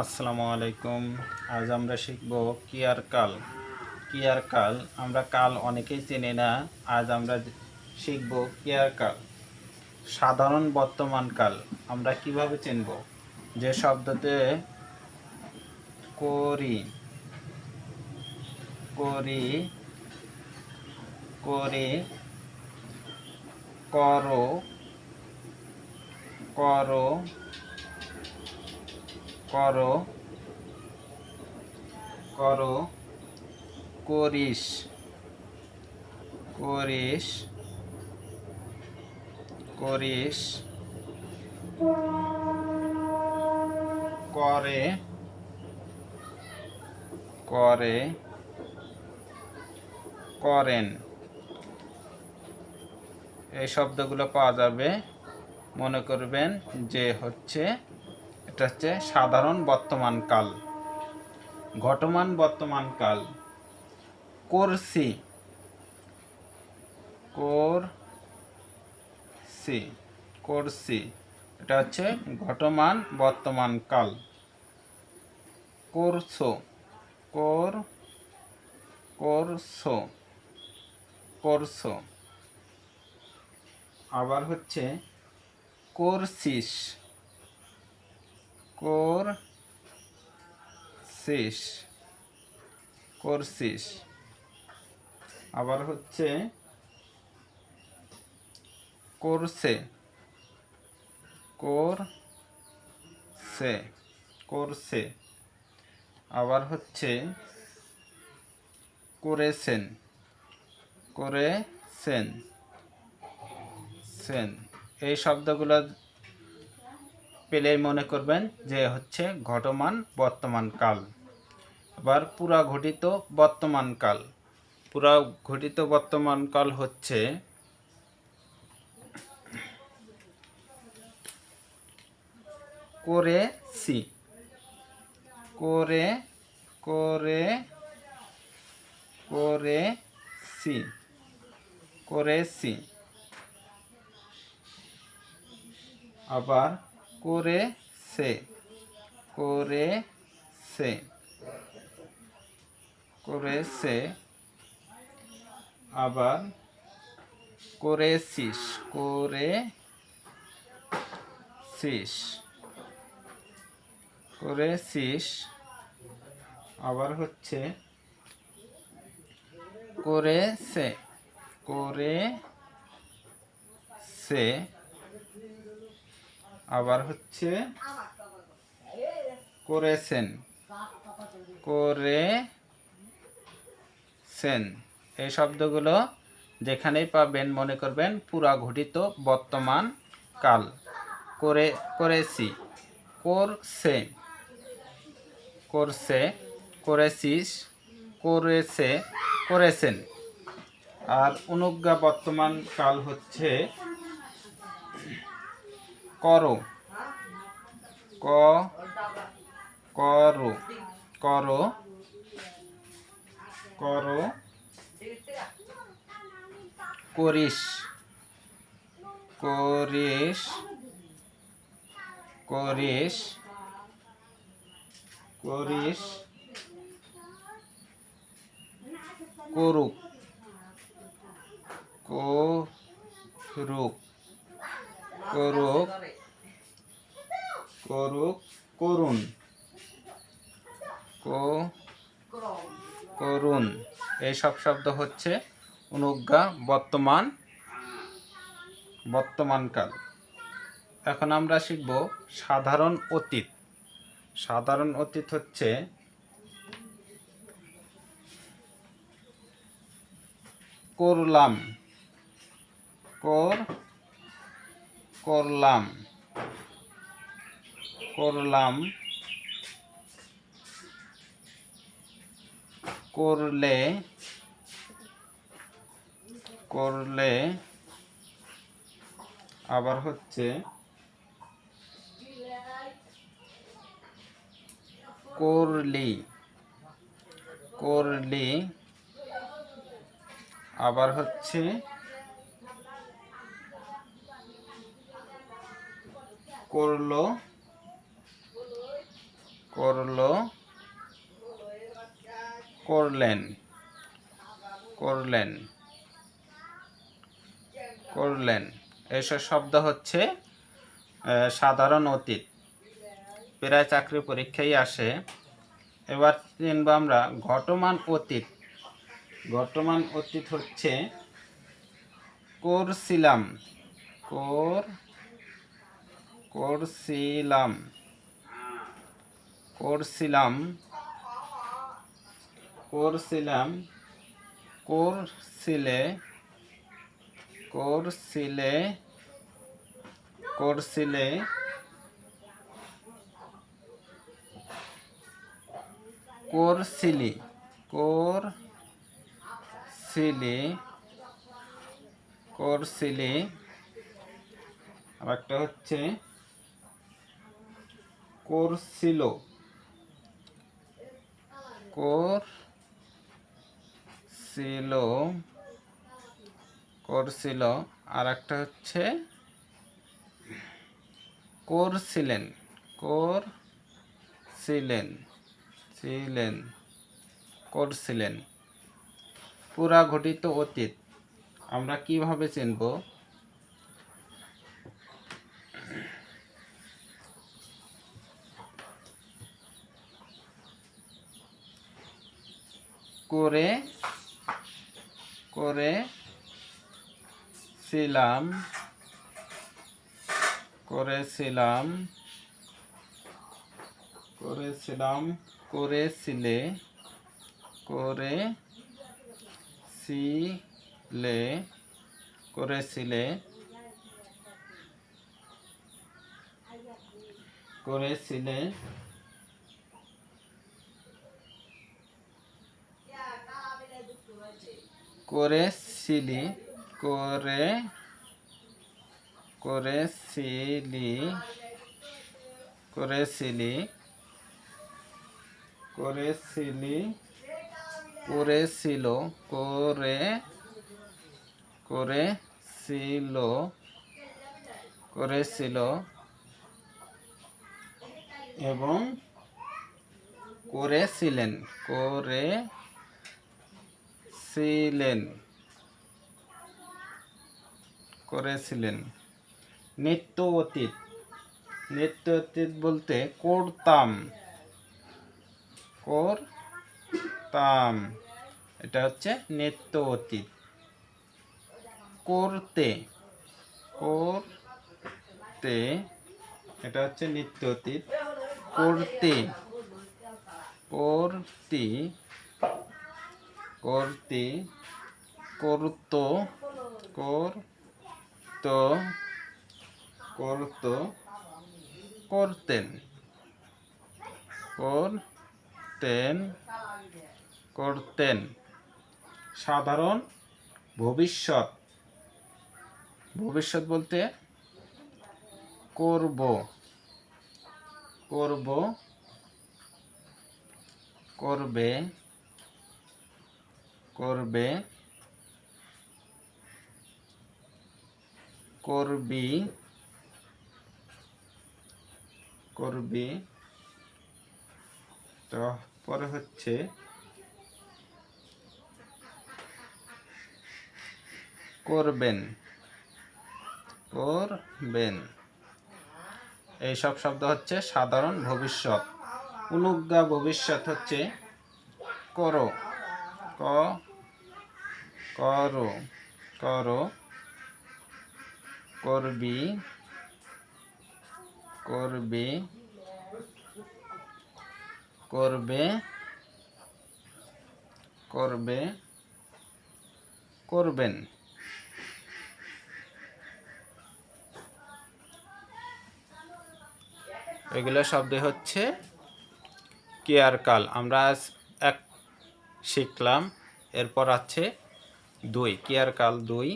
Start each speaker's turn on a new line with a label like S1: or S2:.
S1: আসসালামু আলাইকুম। আজ আমরা শিখব ক্রিয়ার কাল। ক্রিয়ার কাল আমরা কাল অনেকেই চিনি না। আজ আমরা শিখব ক্রিয়ার কাল। সাধারণ বর্তমান কাল আমরা কিভাবে চিনব? যে শব্দতে করি করি করি করো করো করো করো করিস করিস করিস করে করে করেন, এই শব্দগুলো পাওয়া যাবে। মনে করবেন যে এটা হচ্ছে সাধারণ বর্তমান কাল। ঘটমান বর্তমান কাল করছি করছি করছি, এটা হচ্ছে ঘটমান বর্তমান কাল। করছো করছো করছো, আবার হচ্ছে করছিস করছিস করছিস, আবার হচ্ছে করছে করছে করছে, আবার হচ্ছে করেছেন করেছেন সেন। এই শব্দগুলো পেলেই মনে করবেন যে হচ্ছে ঘটমান বর্তমান কাল। আবার পুরা ঘটিত বর্তমান কাল। পুরা ঘটিত বর্তমান কাল হচ্ছে করেছি করে করে করেছি করেছি, আবার করেছে করেছে করেছে, আবার করেছিস করেছিস করেছিস, আবার হচ্ছে করেছে করেছে, আবার হচ্ছে করেছেন করেছেন। এই শব্দগুলো যেখানেই পাবেন মনে করবেন পুরা ঘটিত বর্তমান কাল। করেছি করছে করছে করেছিস করেছে করেছেন। আর অনুজ্ঞা বর্তমান কাল হচ্ছে করো করো করো করো করিস করিস করিস করিস, করুক করুক করুক করুক করুন করুন। এইসব শব্দ হচ্ছে অনুজ্ঞা বর্তমান কাল। এখন আমরা শিখব সাধারণ অতীত। সাধারণ অতীত হচ্ছে করলাম করলাম করলাম করলে করলে, আবার হচ্ছে করলি করলি, আবার হচ্ছে করলো করলো, করলেন, করলেন, করলেন। এসব শব্দ হচ্ছে সাধারণ অতীত, প্রায় চাকরি পরীক্ষায় আসে। এবার চিনব আমরা ঘটমান অতীত। ঘটমান অতীত হচ্ছে করছিলাম, করছিলাম, করছিলাম, করছিলাম, করছিলে, করছিলে, করছিলে, করছিলি, করছিলি, করছিলি। আর একটা হচ্ছে করছিল, করছিল, করছিল। আর একটা হচ্ছে করছিলেন, করছিলেন, ছিলেন, করছিলেন। পুরা ঘটিত অতীত আমরা কিভাবে চিনব? করে, করেছিলাম, করেছিলাম, করেছিলাম, করেছিলে, করেছিলে, করেছিলে, করেছিলে, করেছিলি, করেছিলি, করেছিলি, করেছিলি, করেছিল, করেছিল, করেছিল এবং করেছিলেন, করেছিলেন, করেছিলেন। নিত্য অতীত। নিত্য অতীত বলতে করতাম, করতাম, এটা হচ্ছে নিত্য অতীত। করতে, করতে, এটা হচ্ছে নিত্য অতীত। করতে, করতে, করতে, করতো, করতো, করতো, করতেন, করতেন, করতেন। সাধারণ ভবিষ্যৎ। ভবিষ্যৎ বলতে করব, করব, করবে, করবে, করবি, করবি। তো পরে হচ্ছে করবেন, করবেন। এইসব শব্দ হচ্ছে সাধারণ ভবিষ্যৎ। অনুজ্ঞা ভবিষ্যৎ হচ্ছে করো, করো, করো, করবি, করবি, করবে, করবে, করবেন। এগুলো শব্দ হচ্ছে ক্রিয়ার কাল। আমরা আজ এক শিখলাম, এরপর আছে 2, ক্রিয়ার কাল 2।